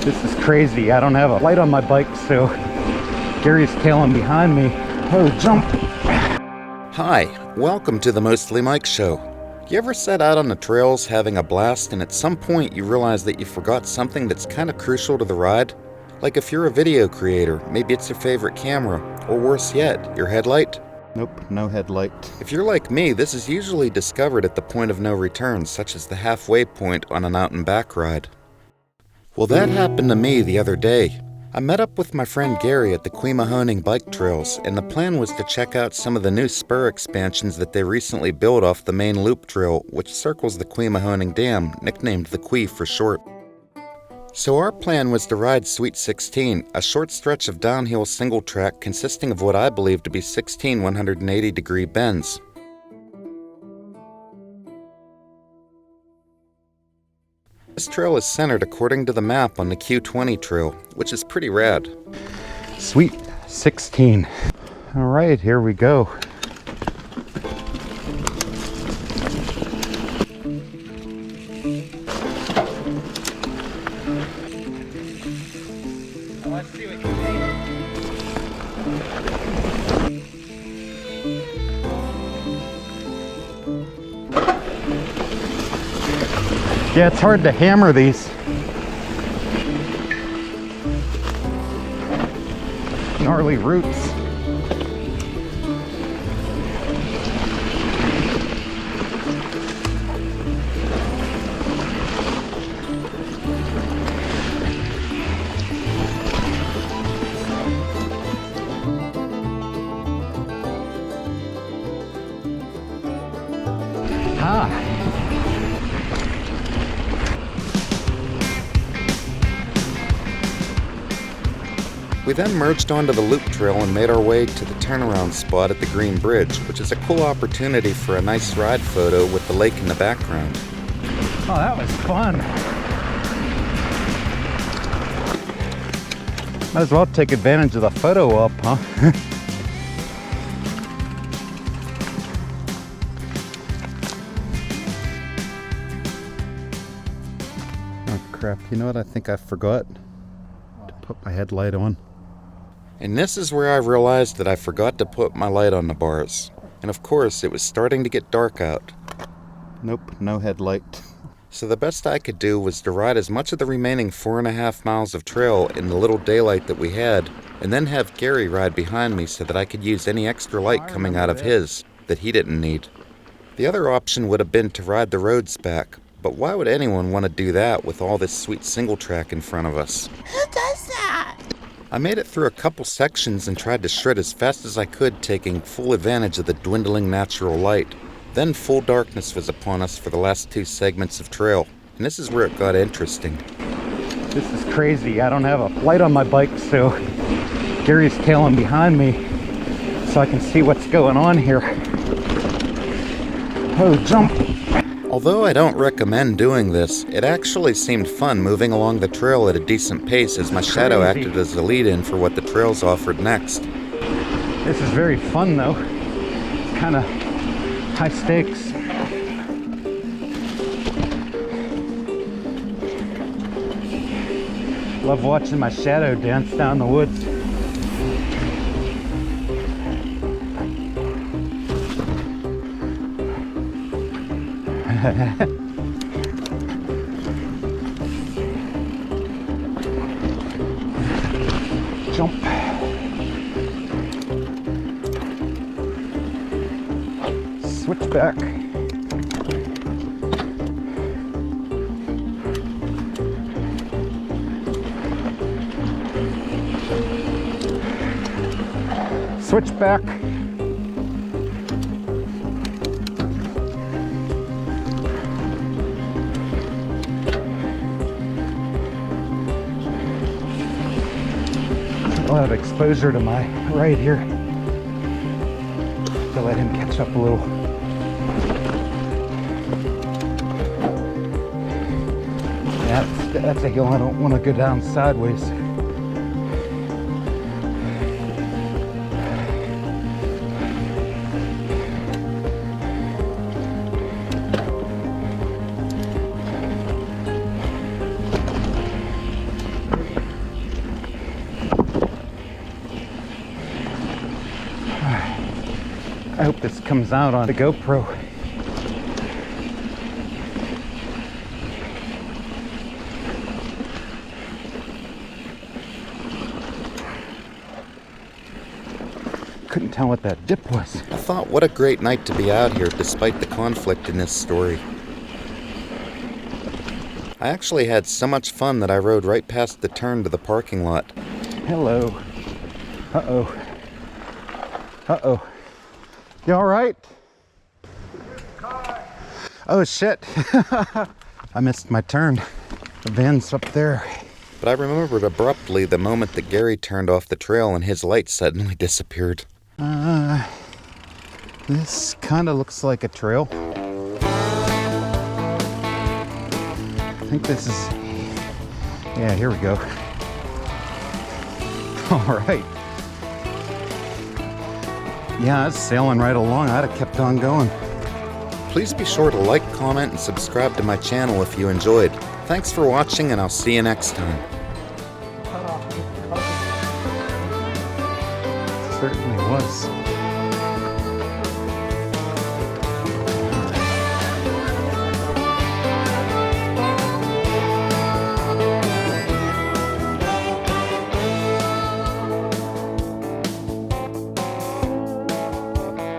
This is crazy. I don't have a light on my bike, so Gary's tailing behind me. Oh, jump! Hi, welcome to the Mostly Mike Show. You ever set out on the trails having a blast and at some point you realize that you forgot something that's kind of crucial to the ride? Like if you're a video creator, maybe it's your favorite camera, or worse yet, your headlight? Nope, no headlight. If you're like me, this is usually discovered at the point of no return, such as the halfway point on an out and back ride. Well, that happened to me the other day. I met up with my friend Gary at the Quemahoning bike trails, and the plan was to check out some of the new spur expansions that they recently built off the main loop trail, which circles the Quemahoning Dam, nicknamed the Quee for short. So our plan was to ride Sweet 16, a short stretch of downhill single track consisting of what I believe to be 16 180-degree bends. This trail is centered according to the map on the Q20 trail, which is pretty rad. Sweet 16. All right, here we go. Let's see what you think. Yeah, it's hard to hammer these. Gnarly roots. We then merged onto the loop trail and made our way to the turnaround spot at the Green Bridge, which is a cool opportunity for a nice ride photo with the lake in the background. Oh, that was fun. Might as well take advantage of the photo op, huh? Oh crap, you know what I think I forgot? To put my headlight on. And this is where I realized that I forgot to put my light on the bars. And of course, it was starting to get dark out. Nope, no headlight. So the best I could do was to ride as much of the remaining 4.5 miles of trail in the little daylight that we had, and then have Gary ride behind me so that I could use any extra light coming out of his that he didn't need. The other option would have been to ride the roads back, but why would anyone want to do that with all this sweet single track in front of us? Who does that? I made it through a couple sections and tried to shred as fast as I could, taking full advantage of the dwindling natural light. Then full darkness was upon us for the last 2 segments of trail, and this is where it got interesting. This is crazy. I don't have a light on my bike, so Gary's tailing behind me so I can see what's going on here. Oh, jump! Although I don't recommend doing this, it actually seemed fun moving along the trail at a decent pace as my shadow acted as the lead-in for what the trails offered next. This is very fun though. It's kind of high stakes. Love watching my shadow dance down the woods. Jump. Switch back. Switch back. I'll have exposure to my right here to let him catch up a little. That's a hill I don't want to go down sideways. I hope this comes out on the GoPro. Couldn't tell what that dip was. I thought, what a great night to be out here despite the conflict in this story. I actually had so much fun that I rode right past the turn to the parking lot. Hello. Uh-oh. Uh-oh. You all right? Oh, shit. I missed my turn. The van's up there. But I remembered abruptly the moment that Gary turned off the trail and his light suddenly disappeared. This kind of looks like a trail. I think this is... Yeah, here we go. All right. Yeah, it's sailing right along. I'd have kept on going. Please be sure to like, comment, and subscribe to my channel if you enjoyed. Thanks for watching, and I'll see you next time. Certainly was.